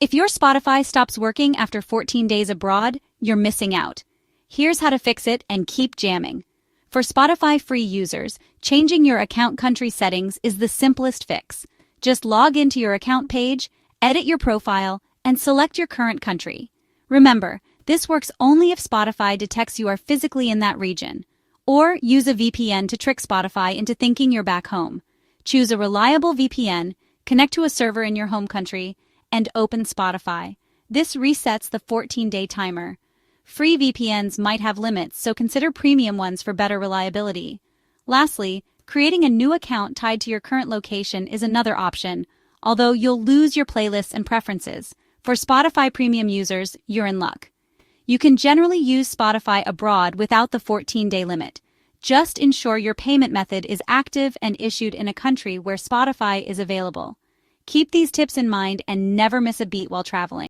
If your Spotify stops working after 14 days abroad, you're missing out. Here's how to fix it and keep jamming. For Spotify free users, changing your account country settings is the simplest fix. Just log into your account page, edit your profile, and select your current country. Remember, this works only if Spotify detects you are physically in that region. Or use a VPN to trick Spotify into thinking you're back home. Choose a reliable VPN, connect to a server in your home country, and open Spotify. This resets the 14-day timer. Free VPNs might have limits, so consider premium ones for better reliability. Lastly, creating a new account tied to your current location is another option, although you'll lose your playlists and preferences. For Spotify premium users, you're in luck. You can generally use Spotify abroad without the 14-day limit. Just ensure your payment method is active and issued in a country where Spotify is available. Keep these tips in mind and never miss a beat while traveling.